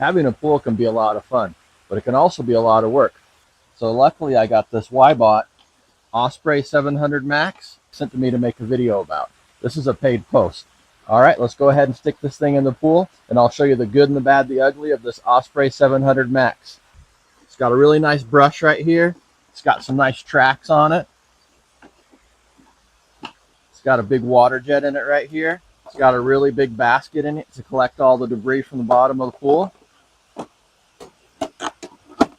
Having a pool can be a lot of fun, but it can also be a lot of work. So luckily I got this WYBOT Osprey 700 Max sent to me to make a video about. This is a paid post. All right, let's go ahead and stick this thing in the pool, and I'll show you the good and the bad, the ugly of this Osprey 700 Max. It's got a really nice brush right here. It's got some nice tracks on it. It's got a big water jet in it right here. It's got a really big basket in it to collect all the debris from the bottom of the pool.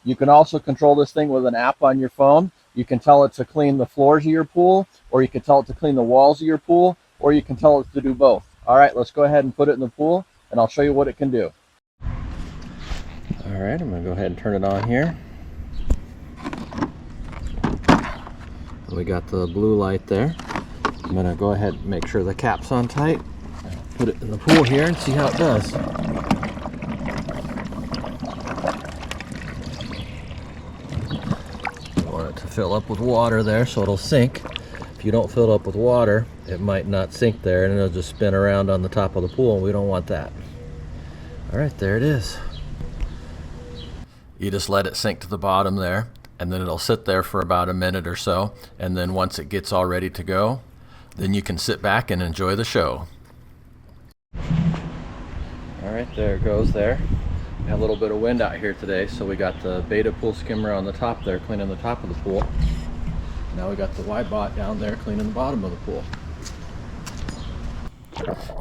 You can also control this thing with an app on your phone. You can tell it to clean the floors of your pool, or you can tell it to clean the walls of your pool, or you can tell it to do both. All right, let's go ahead and put it in the pool, and I'll show you what it can do. All right, I'm gonna go ahead and turn it on here. We got the blue light there. I'm gonna go ahead and make sure the cap's on tight. Put it in the pool here and see how it does. To fill up with water there so it'll sink. If you don't fill it up with water, it might not sink there and it'll just spin around on the top of the pool, and we don't want that. All right, there it is. You just let it sink to the bottom there, and then it'll sit there for about a minute or so, and then once it gets all ready to go, then you can sit back and enjoy the show. All right, there it goes there. We had a little bit of wind out here today, so we got the Beta pool skimmer on the top there cleaning the top of the pool. Now we got the WYBOT down there cleaning the bottom of the pool.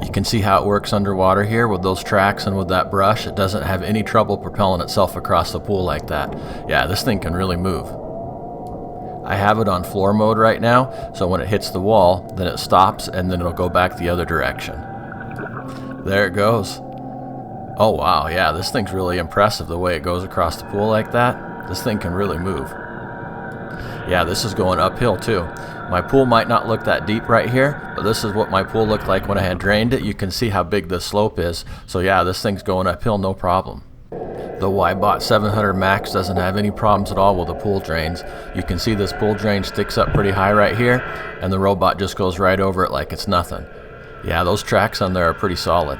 You can see how it works underwater here with those tracks and with that brush. It doesn't have any trouble propelling itself across the pool like that. Yeah, this thing can really move. I have it on floor mode right now, so when it hits the wall, then it stops and then it'll go back the other direction. There it goes. Oh wow, yeah, this thing's really impressive the way it goes across the pool like that. This thing can really move. Yeah, this is going uphill too. My pool might not look that deep right here, but this is what my pool looked like when I had drained it. You can see how big the slope is. So yeah, this thing's going uphill no problem. The WYBOT 700 Max doesn't have any problems at all with the pool drains. You can see this pool drain sticks up pretty high right here, and the robot just goes right over it like it's nothing. Yeah, those tracks on there are pretty solid.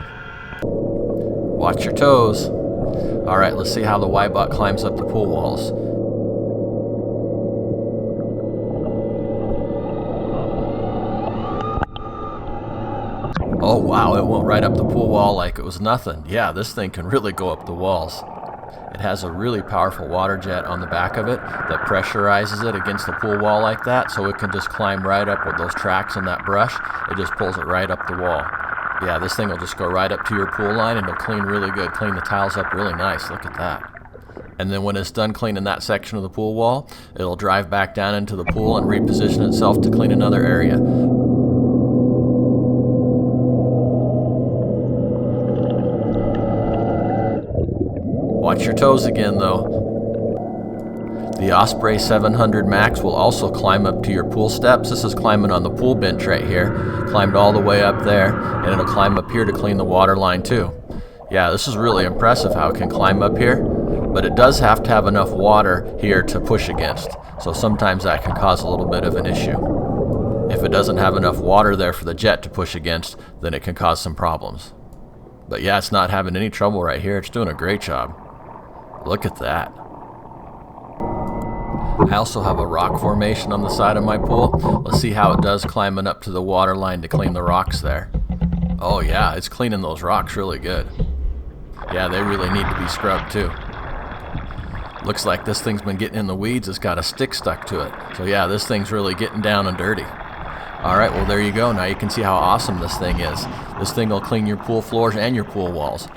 Watch your toes. All right, let's see how the WYBOT climbs up the pool walls. Oh wow, it went right up the pool wall like it was nothing. Yeah, this thing can really go up the walls. It has a really powerful water jet on the back of it that pressurizes it against the pool wall like that, so it can just climb right up with those tracks and that brush. It just pulls it right up the wall. Yeah, this thing will just go right up to your pool line and it'll clean really good, clean the tiles up really nice. Look at that. And then when it's done cleaning that section of the pool wall, it'll drive back down into the pool and reposition itself to clean another area. Watch your toes again though. The Osprey 700 Max will also climb up to your pool steps. This is climbing on the pool bench right here. Climbed all the way up there, and it'll climb up here to clean the water line too. Yeah, this is really impressive how it can climb up here, but it does have to have enough water here to push against. So sometimes that can cause a little bit of an issue. If it doesn't have enough water there for the jet to push against, then it can cause some problems. But yeah, it's not having any trouble right here. It's doing a great job. Look at that. I also have a rock formation on the side of my pool. Let's see how it does climbing up to the water line to clean the rocks there. Oh yeah, it's cleaning those rocks really good. Yeah, they really need to be scrubbed too. Looks like this thing's been getting in the weeds. It's got a stick stuck to it. So yeah, this thing's really getting down and dirty. All right, well there you go. Now you can see how awesome this thing is. This thing will clean your pool floors and your pool walls.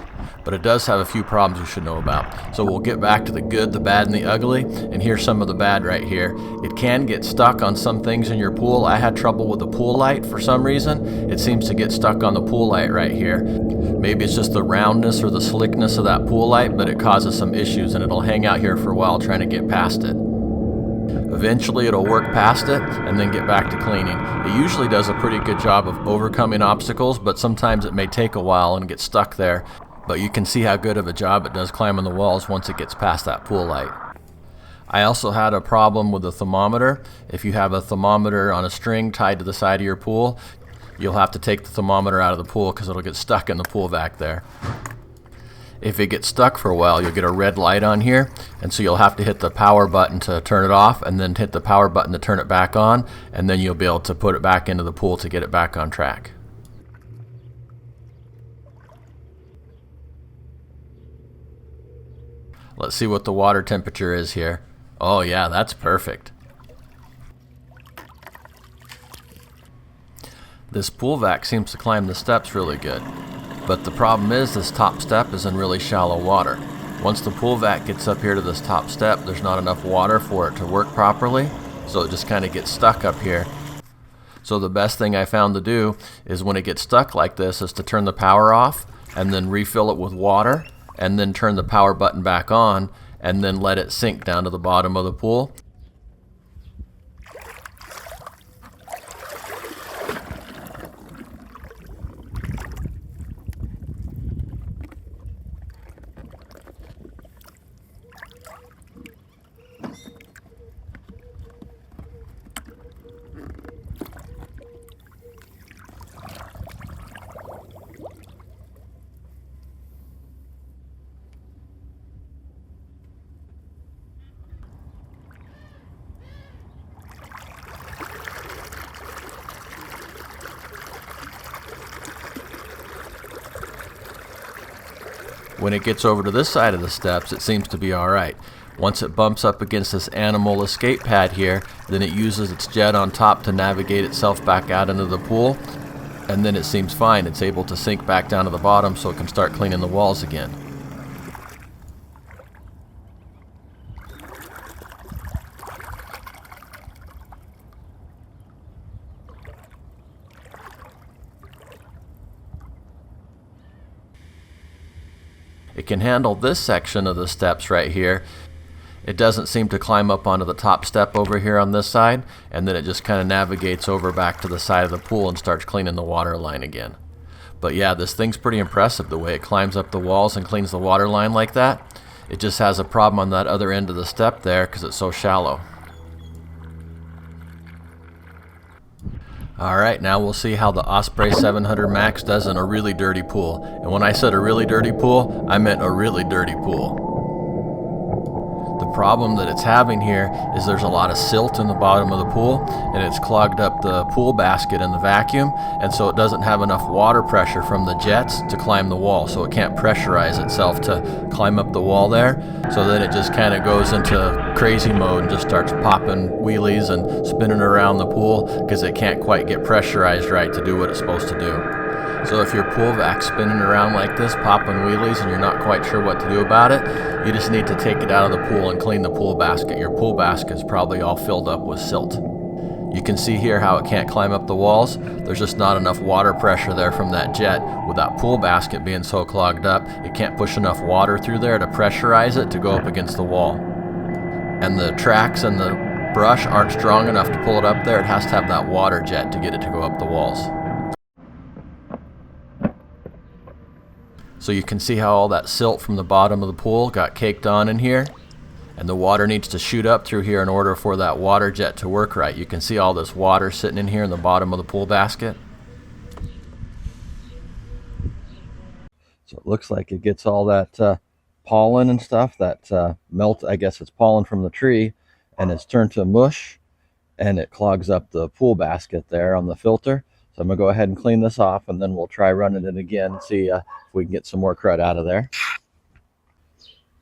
But it does have a few problems you should know about. So we'll get back to the good, the bad, and the ugly. And here's some of the bad right here. It can get stuck on some things in your pool. I had trouble with the pool light for some reason. It seems to get stuck on the pool light right here. Maybe it's just the roundness or the slickness of that pool light, but it causes some issues and it'll hang out here for a while trying to get past it. Eventually it'll work past it and then get back to cleaning. It usually does a pretty good job of overcoming obstacles, but sometimes it may take a while and get stuck there. But you can see how good of a job it does climbing the walls once it gets past that pool light. I also had a problem with the thermometer. If you have a thermometer on a string tied to the side of your pool, you'll have to take the thermometer out of the pool because it'll get stuck in the pool back there. If it gets stuck for a while, you'll get a red light on here, and so you'll have to hit the power button to turn it off, and then hit the power button to turn it back on, and then you'll be able to put it back into the pool to get it back on track. Let's see what the water temperature is here. Oh yeah, that's perfect. This pool vac seems to climb the steps really good. But the problem is this top step is in really shallow water. Once the pool vac gets up here to this top step, there's not enough water for it to work properly, so it just kind of gets stuck up here. So the best thing I found to do is when it gets stuck like this is to turn the power off and then refill it with water and then turn the power button back on and then let it sink down to the bottom of the pool. When it gets over to this side of the steps, it seems to be alright. Once it bumps up against this animal escape pad here, then it uses its jet on top to navigate itself back out into the pool, and then it seems fine. It's able to sink back down to the bottom so it can start cleaning the walls again. It can handle this section of the steps right here. It doesn't seem to climb up onto the top step over here on this side, and then it just kind of navigates over back to the side of the pool and starts cleaning the water line again. But yeah, this thing's pretty impressive the way it climbs up the walls and cleans the water line like that. It just has a problem on that other end of the step there because it's so shallow. Alright, now we'll see how the Osprey 700 Max does in a really dirty pool. And when I said a really dirty pool, I meant a really dirty pool. The problem that it's having here is there's a lot of silt in the bottom of the pool, and it's clogged up the pool basket in the vacuum, and so it doesn't have enough water pressure from the jets to climb the wall, so it can't pressurize itself to climb up the wall there. So then it just kind of goes into crazy mode and just starts popping wheelies and spinning around the pool because it can't quite get pressurized right to do what it's supposed to do. So if your pool vac's spinning around like this, popping wheelies, and you're not quite sure what to do about it, you just need to take it out of the pool and clean the pool basket. Your pool basket is probably all filled up with silt. You can see here how it can't climb up the walls. There's just not enough water pressure there from that jet. With that pool basket being so clogged up, it can't push enough water through there to pressurize it to go up against the wall. And the tracks and the brush aren't strong enough to pull it up there. It has to have that water jet to get it to go up the walls. So you can see how all that silt from the bottom of the pool got caked on in here, and the water needs to shoot up through here in order for that water jet to work right. You can see all this water sitting in here in the bottom of the pool basket. So it looks like it gets all that pollen and stuff that melt. I guess it's pollen from the tree, and it's turned to mush, and it clogs up the pool basket there on the filter. So I'm going to go ahead and clean this off, and then we'll try running it again and see if we can get some more crud out of there.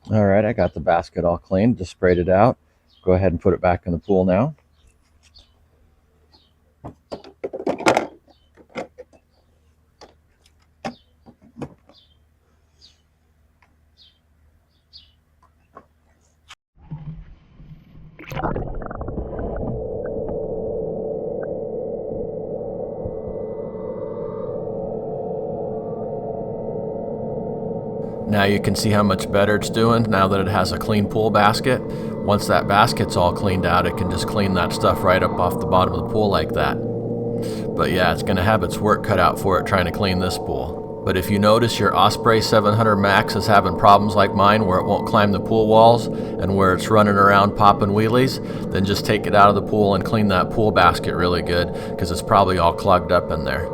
All right, I got the basket all cleaned, just sprayed it out. Go ahead and put it back in the pool now. Now you can see how much better it's doing now that it has a clean pool basket. Once that basket's all cleaned out, it can just clean that stuff right up off the bottom of the pool like that. But yeah, it's going to have its work cut out for it trying to clean this pool. But if you notice your Osprey 700 Max is having problems like mine where it won't climb the pool walls and where it's running around popping wheelies, then just take it out of the pool and clean that pool basket really good because it's probably all clogged up in there.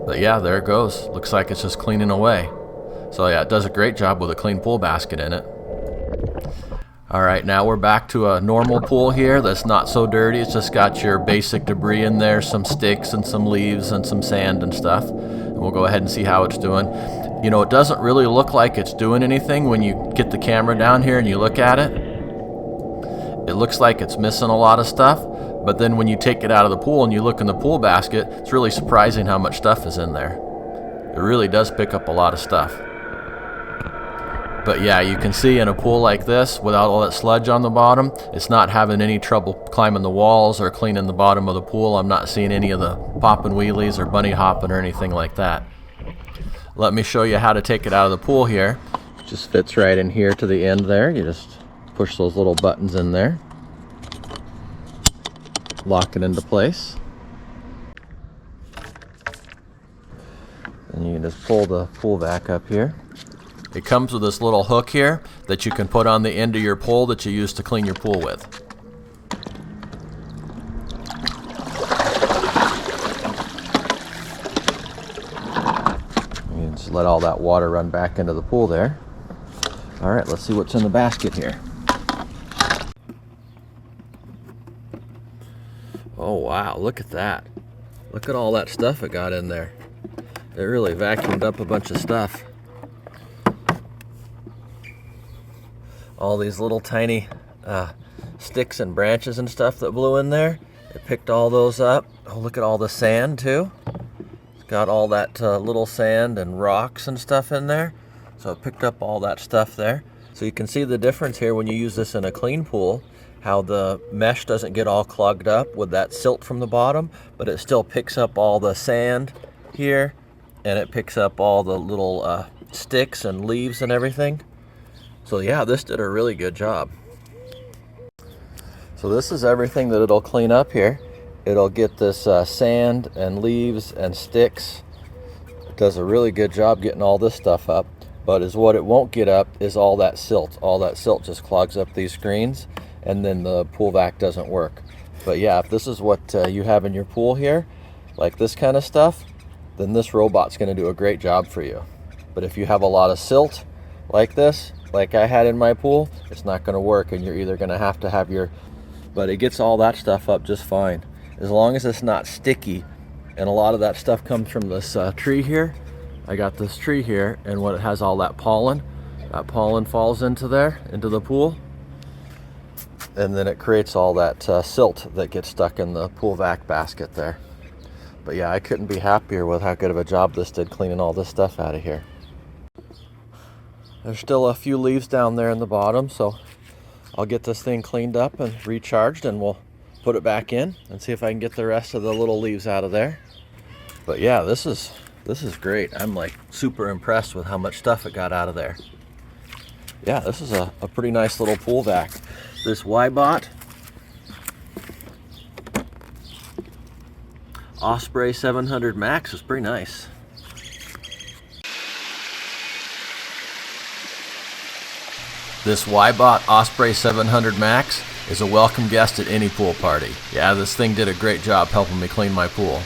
But yeah, there it goes. Looks like it's just cleaning away. So yeah, it does a great job with a clean pool basket in it. Alright, now we're back to a normal pool here that's not so dirty. It's just got your basic debris in there, some sticks and some leaves and some sand and stuff. And we'll go ahead and see how it's doing. You know, it doesn't really look like it's doing anything when you get the camera down here and you look at it. It looks like it's missing a lot of stuff, but then when you take it out of the pool and you look in the pool basket, it's really surprising how much stuff is in there. It really does pick up a lot of stuff. But yeah, you can see in a pool like this, without all that sludge on the bottom, it's not having any trouble climbing the walls or cleaning the bottom of the pool. I'm not seeing any of the popping wheelies or bunny hopping or anything like that. Let me show you how to take it out of the pool here. It just fits right in here to the end there. You just push those little buttons in there. Lock it into place. And you can just pull the pool back up here. It comes with this little hook here that you can put on the end of your pole that you use to clean your pool with. You just let all that water run back into the pool there. All right, let's see what's in the basket here. Oh wow, look at that. Look at all that stuff it got in there. It really vacuumed up a bunch of stuff. All these little tiny sticks and branches and stuff that blew in there. It picked all those up. Oh, look at all the sand too. It's got all that little sand and rocks and stuff in there. So it picked up all that stuff there. So you can see the difference here when you use this in a clean pool, how the mesh doesn't get all clogged up with that silt from the bottom, but it still picks up all the sand here, and it picks up all the little sticks and leaves and everything. So yeah, this did a really good job. So this is everything that it'll clean up here. It'll get this sand and leaves and sticks. It does a really good job getting all this stuff up, but what it won't get up is all that silt. All that silt just clogs up these screens, and then the pool vac doesn't work. But yeah, if this is what you have in your pool here, like this kind of stuff, then this robot's gonna do a great job for you. But if you have a lot of silt like this, like I had in my pool, it's not going to work, and you're either going to have your, but it gets all that stuff up just fine. As long as it's not sticky, and a lot of that stuff comes from this tree here. I got this tree here, and when it has all that pollen falls into there, into the pool, and then it creates all that silt that gets stuck in the pool vac basket there. But yeah, I couldn't be happier with how good of a job this did cleaning all this stuff out of here. There's still a few leaves down there in the bottom, so I'll get this thing cleaned up and recharged, and we'll put it back in and see if I can get the rest of the little leaves out of there. But yeah, this is great. I'm like super impressed with how much stuff it got out of there. Yeah, this is a pretty nice little pool vac. This WYBOT Osprey 700 Max is pretty nice. This WYBOT Osprey 700 Max is a welcome guest at any pool party. Yeah, this thing did a great job helping me clean my pool.